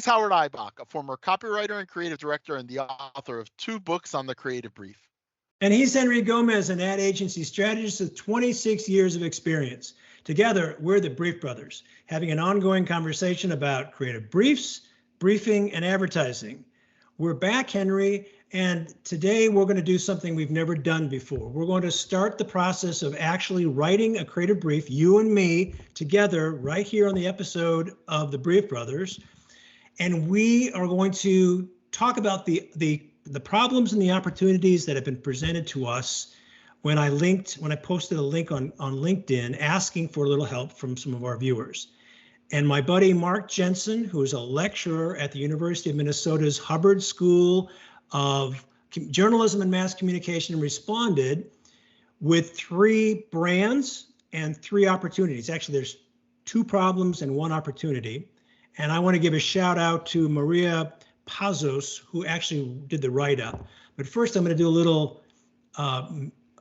Howard Eibach, a former copywriter and creative director and the author of 2 books on the creative brief. And he's Henry Gomez, an ad agency strategist with 26 years of experience. Together, we're the Brief Brothers, having an ongoing conversation about creative briefs, briefing, and advertising. We're back, Henry, and today we're going to do something we've never done before. We're going to start the process of actually writing a creative brief, you and me, together right here on the episode of the Brief Brothers. And we are going to talk about the problems and the opportunities that have been presented to us when I posted a link on LinkedIn asking for a little help from some of our viewers. And my buddy Mark Jensen, who is a lecturer at the University of Minnesota's Hubbard School of Journalism and Mass Communication, responded with 3 brands and 3 opportunities. Actually, there's 2 problems and 1 opportunity. And I want to give a shout out to Maria Pazos, who actually did the write-up. But first, I'm going to do a little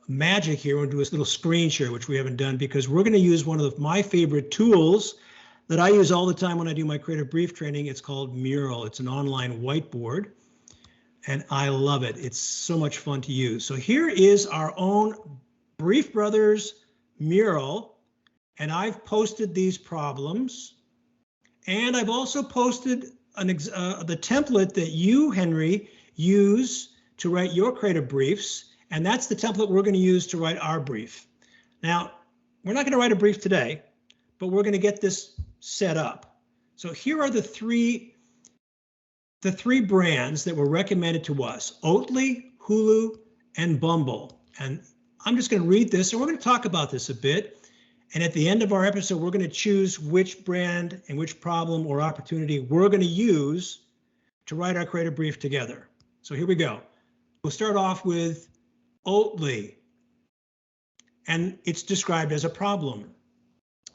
magic here. We're going to do this little screen share, which we haven't done, because we're going to use one of my favorite tools that I use all the time when I do my creative brief training. It's called Mural. It's an online whiteboard, and I love it. It's so much fun to use. So here is our own Brief Brothers Mural, and I've posted these problems, and I've also posted the template that you, Henry, use to write your creative briefs, and that's the template we're going to use to write our brief. Now, we're not going to write a brief today, but we're going to get this set up. So here are the three brands that were recommended to us: Oatly, Hulu, and Bumble. And I'm just going to read this, and we're going to talk about this a bit. And at the end of our episode, we're going to choose which brand and which problem or opportunity we're going to use to write our creative brief together. So here we go. We'll start off with Oatly, and it's described as a problem.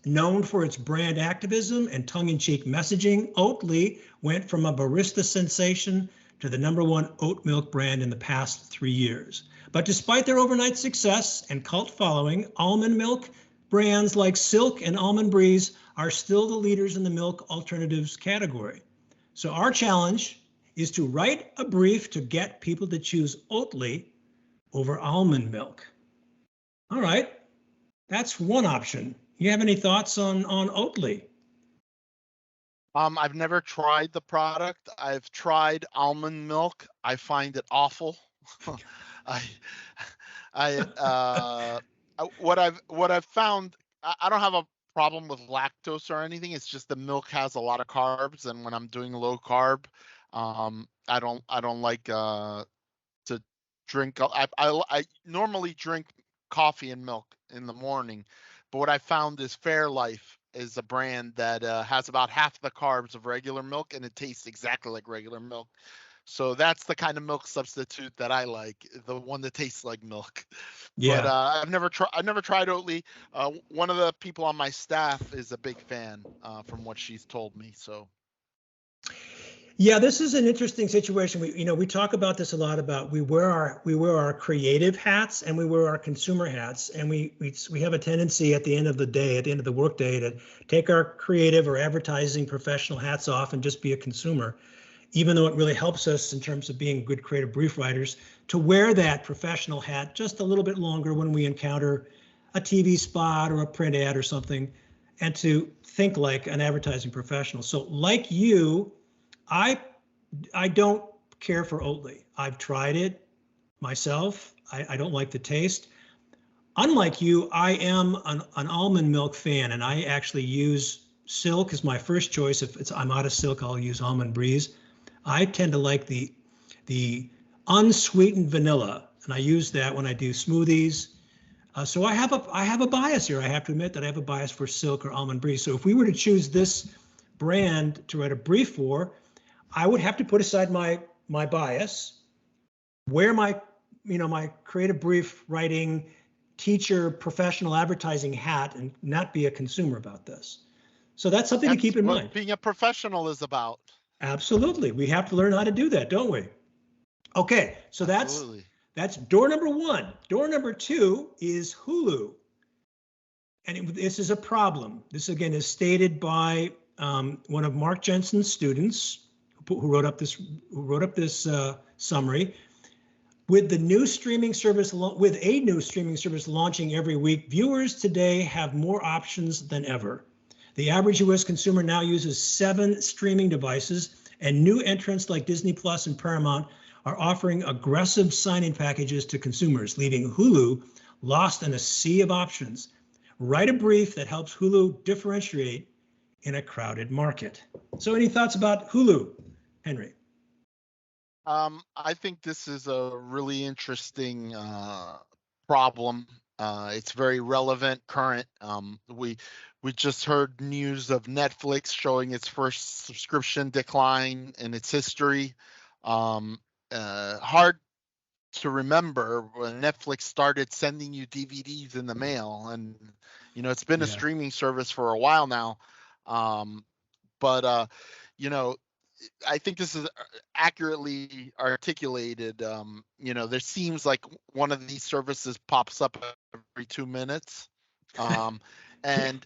Known for its brand activism and tongue-in-cheek messaging, Oatly went from a barista sensation to the #1 oat milk brand in the past 3 years. But despite their overnight success and cult following, almond milk brands like Silk and Almond Breeze are still the leaders in the milk alternatives category. So our challenge is to write a brief to get people to choose Oatly over almond milk. All right, that's one option. You have any thoughts on Oatly? I've never tried the product. I've tried almond milk. I find it awful. What I've found, I don't have a problem with lactose or anything. It's just the milk has a lot of carbs, and when I'm doing low carb, I don't like to drink. I normally drink coffee and milk in the morning, but what I found is Fairlife is a brand that has about half the carbs of regular milk, and it tastes exactly like regular milk. So that's the kind of milk substitute that I like, the one that tastes like milk. Yeah. But I've never tried Oatly. One of the people on my staff is a big fan, from what she's told me. So. Yeah, this is an interesting situation. We talk about this a lot about we wear our creative hats and we wear our consumer hats, and we have a tendency at the end of the day, at the end of the workday, to take our creative or advertising professional hats off and just be a consumer, even though it really helps us in terms of being good creative brief writers, to wear that professional hat just a little bit longer when we encounter a TV spot or a print ad or something, and to think like an advertising professional. So like you, I don't care for Oatly. I've tried it myself. I don't like the taste. Unlike you, I am an almond milk fan, and I actually use Silk as my first choice. If I'm out of Silk, I'll use Almond Breeze. I tend to like the unsweetened vanilla, and I use that when I do smoothies. So I have a bias here. I have to admit that I have a bias for Silk or Almond Breeze. So if we were to choose this brand to write a brief for, I would have to put aside my bias, wear my creative brief writing teacher professional advertising hat, and not be a consumer about this. So that's something to keep in mind. What being a professional is about. Absolutely. We have to learn how to do that, don't we? Okay, so that's door number one. Door number two is Hulu. And this is a problem. This, again, is stated by one of Mark Jensen's students, who wrote up this summary. With a new streaming service launching every week, viewers today have more options than ever. The average U.S. consumer now uses 7 streaming devices, and new entrants like Disney Plus and Paramount are offering aggressive sign-in packages to consumers, leaving Hulu lost in a sea of options. Write a brief that helps Hulu differentiate in a crowded market. So any thoughts about Hulu, Henry? I think this is a really interesting problem. It's very relevant, current. We just heard news of Netflix showing its first subscription decline in its history. Hard to remember when Netflix started sending you DVDs in the mail, and it's been a streaming service for a while now. But I think this is accurately articulated. There seems like one of these services pops up every 2 minutes. And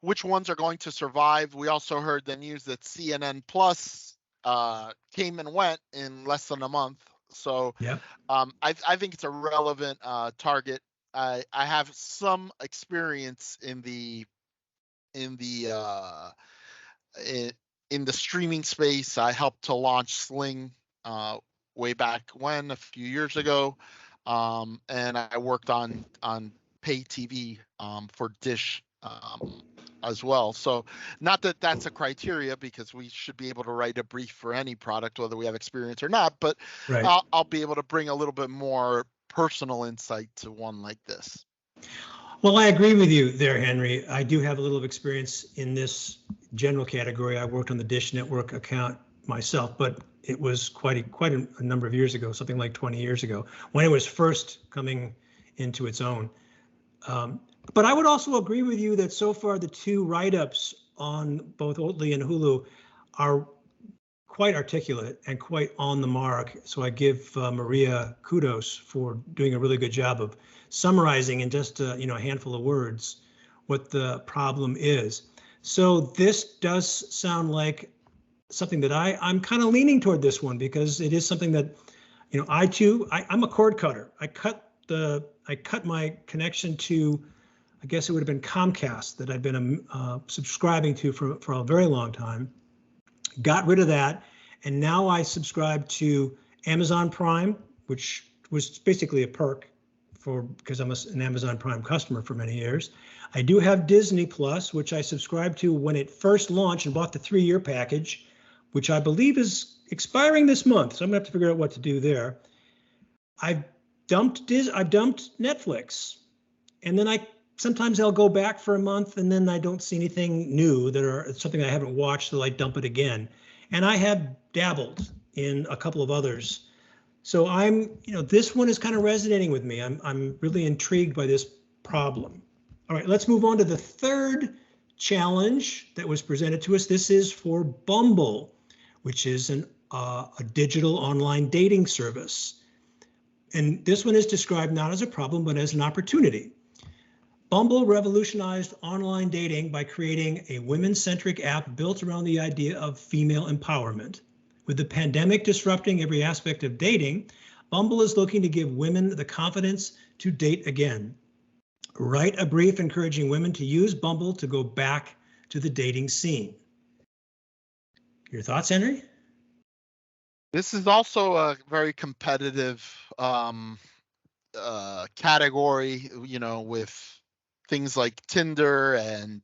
which ones are going to survive? We also heard the news that CNN Plus came and went in less than a month. So I think it's a relevant target. I have some experience in the streaming space. I helped to launch Sling way back when, a few years ago, and I worked on pay TV for Dish as well. So not that that's a criteria, because we should be able to write a brief for any product, whether we have experience or not, but I'll be able to bring a little bit more personal insight to one like this. Well, I agree with you there, Henry. I do have a little experience in this general category. I worked on the Dish Network account myself, but it was quite a number of years ago, something like 20 years ago, when it was first coming into its own. But I would also agree with you that so far the 2 write-ups on both Oatly and Hulu are quite articulate and quite on the mark. So I give Maria kudos for doing a really good job of summarizing in just a handful of words what the problem is. So this does sound like something that I'm kind of leaning toward this one, because it is something that I'm a cord cutter. I cut my connection to, I guess it would have been Comcast, that I've been subscribing to for a very long time. Got rid of that, and now I subscribe to Amazon Prime, which was basically a perk because I'm an Amazon Prime customer for many years. I do have Disney Plus, which I subscribed to when it first launched, and bought the 3-year package, which I believe is expiring this month. So I'm gonna have to figure out what to do there. I've dumped Netflix, and then sometimes I'll go back for a month, and then I don't see anything new something I haven't watched, so I dump it again. And I have dabbled in a couple of others. So this one is kind of resonating with me. I'm really intrigued by this problem. All right, let's move on to the third challenge that was presented to us. This is for Bumble, which is a digital online dating service. And this one is described not as a problem, but as an opportunity. Bumble revolutionized online dating by creating a women-centric app built around the idea of female empowerment. With the pandemic disrupting every aspect of dating, Bumble is looking to give women the confidence to date again. Write a brief encouraging women to use Bumble to go back to the dating scene. Your thoughts, Henry? This is also a very competitive category, with things like Tinder and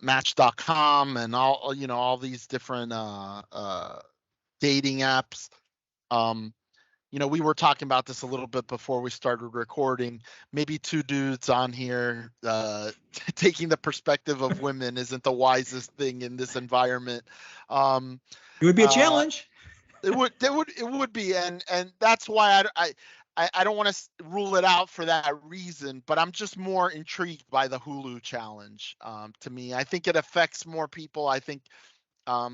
Match.com and all these different dating apps. We were talking about this a little bit before we started recording. Maybe 2 dudes on here taking the perspective of women isn't the wisest thing in this environment. It would be a challenge. It would be, and that's why I don't want to rule it out for that reason, but I'm just more intrigued by the Hulu challenge. To me, I think it affects more people. I think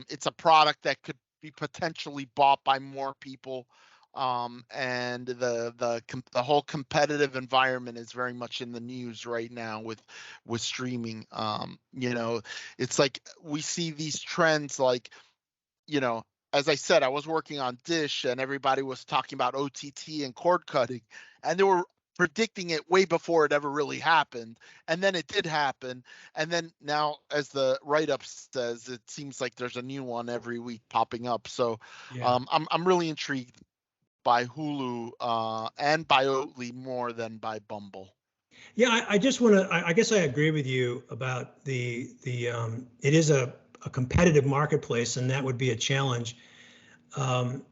it's a product that could be potentially bought by more people and the whole competitive environment is very much in the news right now with streaming. It's like we see these trends, like, you know, as I said, I was working on Dish and everybody was talking about OTT and cord cutting, and they were predicting it way before it ever really happened. And then it did happen. And then now, as the write-up says, it seems like there's a new one every week popping up. So Yeah. I'm really intrigued by Hulu and by Oatly more than by Bumble. Yeah, I just want to. I guess I agree with you about the. It is a competitive marketplace, and that would be a challenge. Um,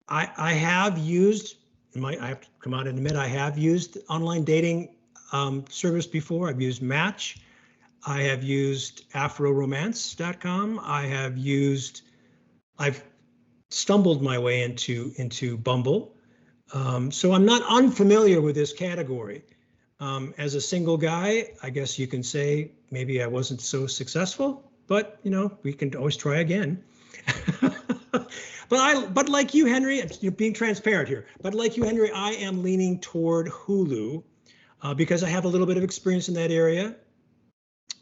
I have used. I have to come out and admit I have used online dating service before. I've used Match. I have used AfroRomance.com. I've stumbled my way into Bumble. So I'm not unfamiliar with this category. As a single guy, I guess you can say maybe I wasn't so successful, but we can always try again. But like you, Henry, you're being transparent here. But like you, Henry, I am leaning toward Hulu because I have a little bit of experience in that area.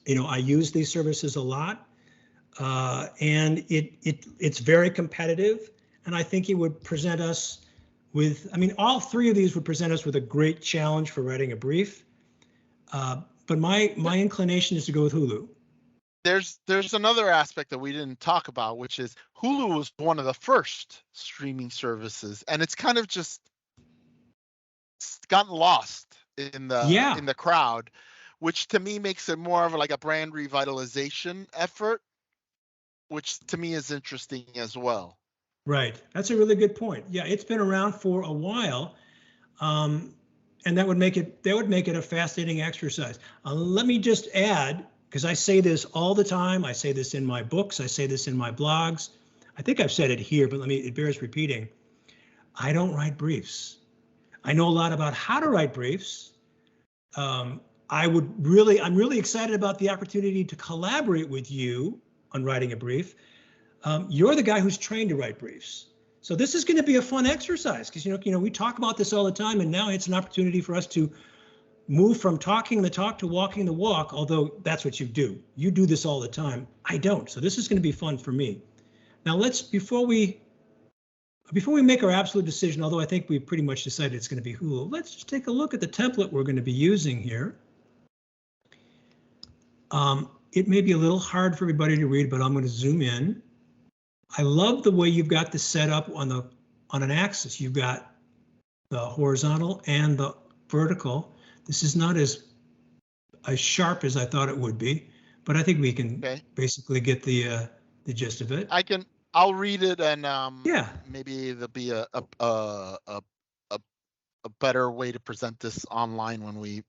I use these services a lot, and it's very competitive. And I think it would present us with, all three of these would present us with a great challenge for writing a brief. But my inclination is to go with Hulu. There's another aspect that we didn't talk about, which is Hulu was one of the first streaming services, and it's kind of just gotten lost in the crowd, which to me makes it more of like a brand revitalization effort, which to me is interesting as well. Right. That's a really good point. Yeah, it's been around for a while. And that would make it a fascinating exercise. Let me just add, because I say this all the time. I say this in my books. I say this in my blogs. I think I've said it here, but it bears repeating. I don't write briefs. I know a lot about how to write briefs. I'm really excited about the opportunity to collaborate with you on writing a brief. You're the guy who's trained to write briefs. So this is going to be a fun exercise because, we talk about this all the time, and now it's an opportunity for us to move from talking the talk to walking the walk, although that's what you do. You do this all the time. I don't. So this is going to be fun for me. Now before we make our absolute decision, although I think we pretty much decided it's going to be Hulu, let's just take a look at the template we're going to be using here. It may be a little hard for everybody to read, but I'm going to zoom in. I love the way you've got this set up on an axis. You've got the horizontal and the vertical. This is not as sharp as I thought it would be, but I think we can basically get the gist of it. I'll read it, and maybe there'll be a better way to present this online when we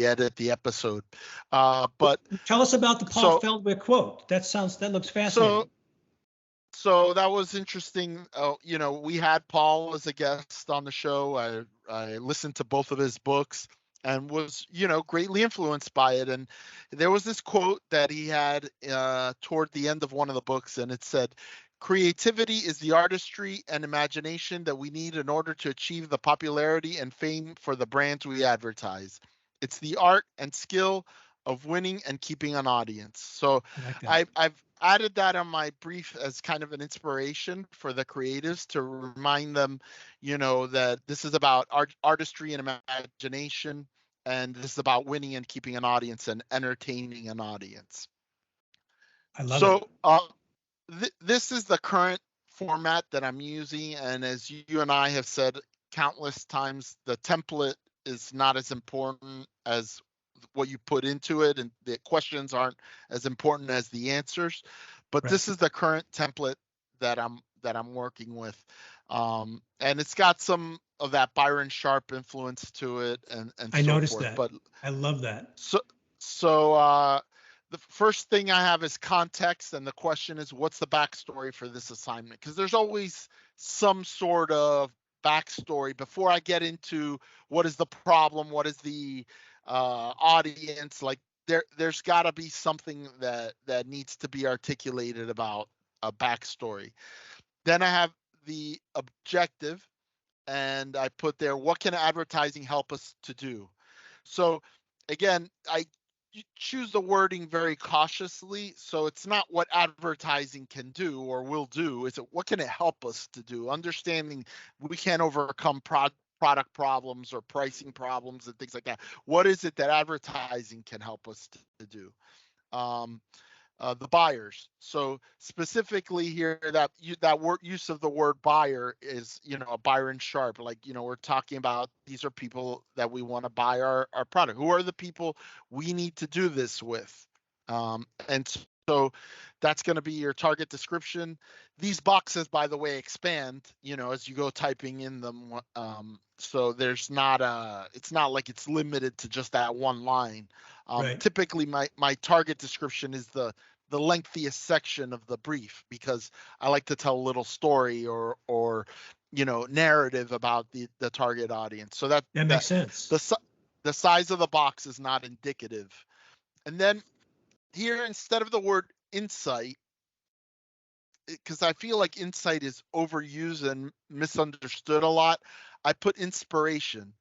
edit the episode. But tell us about the Paul Feldwick quote. That looks fascinating. So that was interesting. We had Paul as a guest on the show. I listened to both of his books and was, greatly influenced by it. And there was this quote that he had toward the end of one of the books, and it said, "Creativity is the artistry and imagination that we need in order to achieve the popularity and fame for the brands we advertise. It's the art and skill of winning and keeping an audience." So I've added that on my brief as kind of an inspiration for the creatives to remind them, that this is about artistry and imagination, and this is about winning and keeping an audience and entertaining an audience. I love it. This is the current format that I'm using, and as you and I have said countless times, the template is not as important as what you put into it, and the questions aren't as important as the answers. But This is the current template that I'm working with, and it's got some of that Byron Sharp influence to it, and I so noticed forth. that. But I love that. So the first thing I have is context, and the question is, what's the backstory for this assignment? Because there's always some sort of backstory before I get into what is the problem, what is the audience. Like there's got to be something that needs to be articulated about a backstory. Then I have the objective, and I put there, what can advertising help us to do? So again, I choose the wording very cautiously. So it's not what advertising can do or will do. It's what can it help us to do? Understanding we can't overcome product problems or pricing problems and things like that. What is it that advertising can help us to do? Um, the buyers. So specifically here, that word use of the word buyer is, a Byron Sharp. Like, we're talking about these are people that we want to buy our product. Who are the people we need to do this with? And so that's going to be your target description. These boxes, by the way, expand, as you go typing in them. So it's not like it's limited to just that one line. Right. Typically my target description is the lengthiest section of the brief, because I like to tell a little story or narrative about the target audience. So that makes sense. The size of the box is not indicative. And then here, instead of the word insight, because I feel like insight is overused and misunderstood a lot, I put inspiration.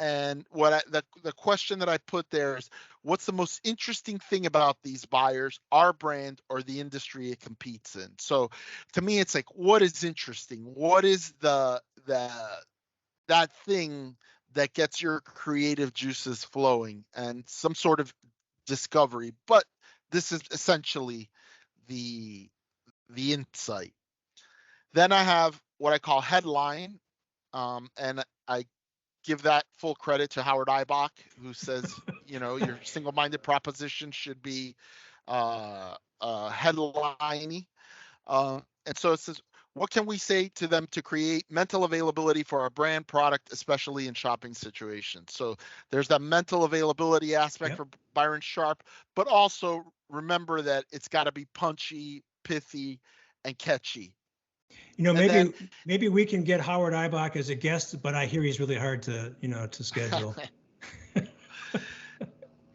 And the question that I put there is, what's the most interesting thing about these buyers, our brand, or the industry it competes in? So to me, it's like, what is interesting? What is that thing that gets your creative juices flowing, and some sort of discovery? But this is essentially the insight. Then I have what I call headline, and I give that full credit to Howard Eibach, who says, your single-minded proposition should be headline-y. And so it says, what can we say to them to create mental availability for our brand product, especially in shopping situations? So there's that mental availability aspect for Byron Sharp, but also remember that it's got to be punchy, pithy, and catchy. Maybe we can get Howard Eibach as a guest, but I hear he's really hard to schedule.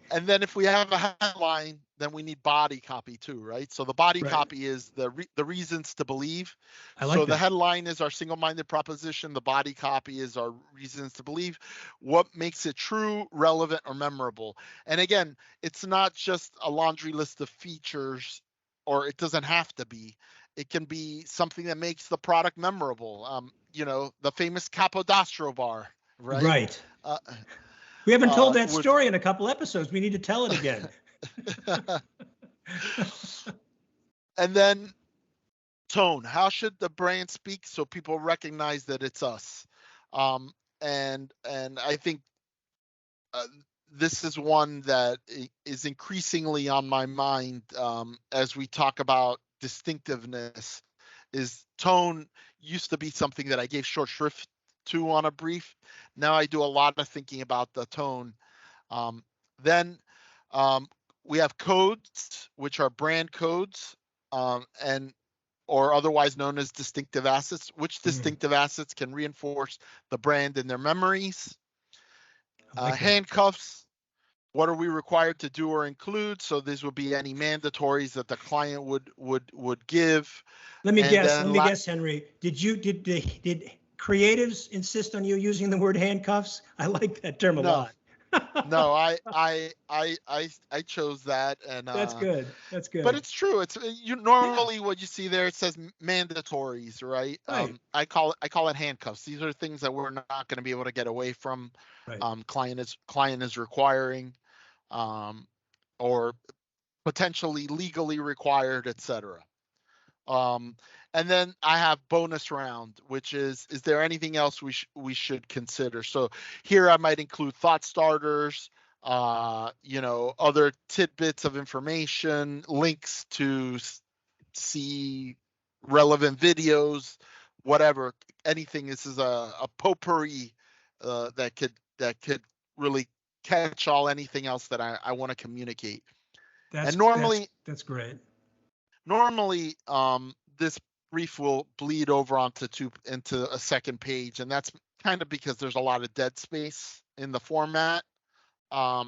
And then if we have a headline, then we need body copy too, right? So the body copy is the reasons to believe. I like so that. The headline is our single-minded proposition. The body copy is our reasons to believe. What makes it true, relevant, or memorable? And again, it's not just a laundry list of features, or it doesn't have to be. It can be something that makes the product memorable. The famous Capodastro bar, right? Right. We haven't told that story in a couple episodes. We need to tell it again. And then tone. How should the brand speak so people recognize that it's us? And I think this is one that is increasingly on my mind as we talk about distinctiveness. Is tone used to be something that I gave short shrift to on a brief. Now I do a lot of thinking about the tone. Then we have codes, which are brand codes, or otherwise known as distinctive assets, which distinctive assets can reinforce the brand in their memories. Handcuffs, what are we required to do or include? So these would be any mandatories that the client would give. Let me guess, Henry. Did creatives insist on you using the word handcuffs? I like that term a lot. No, I chose that, and that's good. But it's true. It's normally what you see there. It says mandatories, right? Right. I call it handcuffs. These are things that we're not going to be able to get away from. Right. Client is requiring, or potentially legally required, etc. And then I have bonus round, which is there anything else we should consider? So here I might include thought starters, other tidbits of information, links to see relevant videos, whatever, anything. This is a potpourri that could really catch anything else that I want to communicate. That's great. Normally, this brief will bleed over into a second page, and that's kind of because there's a lot of dead space in the format. But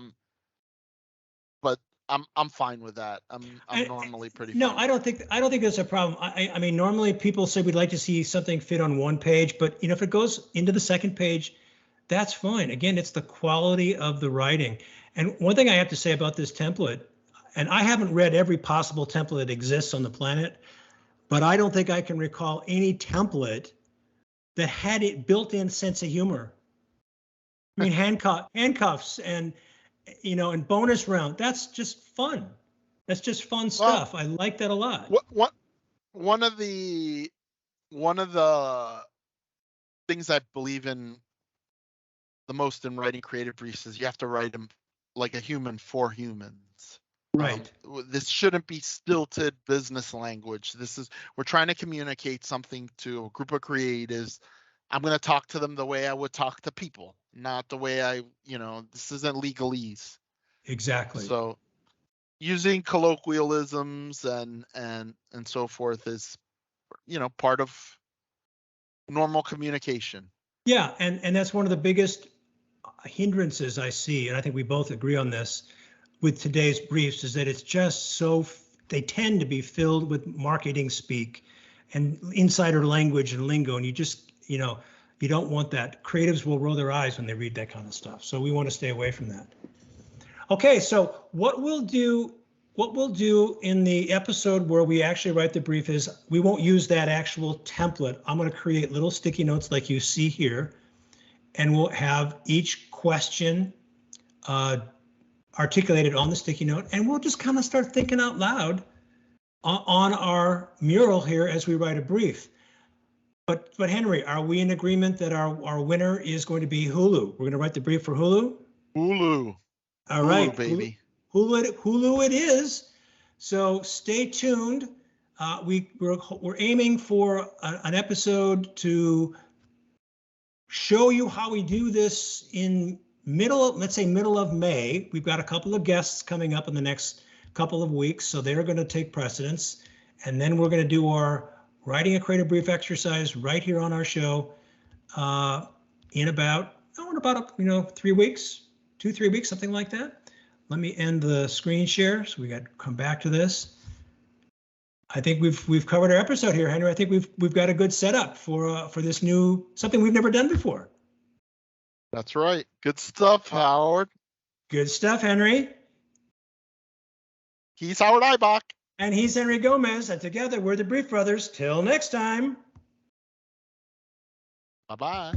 I'm fine with that. I'm And- normally pretty No, fine. I don't think there's a problem. I mean, normally people say we'd like to see something fit on one page, but if it goes into the second page, that's fine. Again, it's the quality of the writing. And one thing I have to say about this template, and I haven't read every possible template that exists on the planet, but I don't think I can recall any template that had it built-in sense of humor. I mean, handcuffs and and bonus round. That's just fun. That's just fun Well, stuff. I like that a lot. what one of the things I believe in the most in writing creative briefs is you have to write them like a human for humans. Right. This shouldn't be stilted business language. We're trying to communicate something to a group of creatives. I'm going to talk to them the way I would talk to people, not the way this isn't legalese. Exactly. So using colloquialisms and so forth is, part of normal communication. Yeah, and that's one of the biggest hindrances I see, and I think we both agree on this with today's briefs, is that it's just they tend to be filled with marketing speak and insider language and lingo, and you don't want that. Creatives will roll their eyes when they read that kind of stuff. So we want to stay away from that. Okay, so what we'll do in the episode where we actually write the brief is we won't use that actual template. I'm going to create little sticky notes like you see here, and we'll have each question articulated on the sticky note, and we'll just kind of start thinking out loud on our mural here as we write a brief. But Henry, are we in agreement that our winner is going to be Hulu? We're going to write the brief for Hulu? Hulu. All right, Hulu, baby. Hulu it is. So stay tuned. We're aiming for an episode to show you how we do this in let's say middle of May. We've got a couple of guests coming up in the next couple of weeks, so they're going to take precedence. And then we're going to do our writing a creative brief exercise right here on our show in about 3 weeks, 2-3 weeks, something like that. Let me end the screen share so we got to come back to this. I think we've covered our episode here, Henry. I think we've got a good setup for this new something we've never done before. That's right. Good stuff, Howard. Good stuff, Henry. He's Howard Eibach. And he's Henry Gomez, and together we're the Brief Brothers. Till next time. Bye-bye.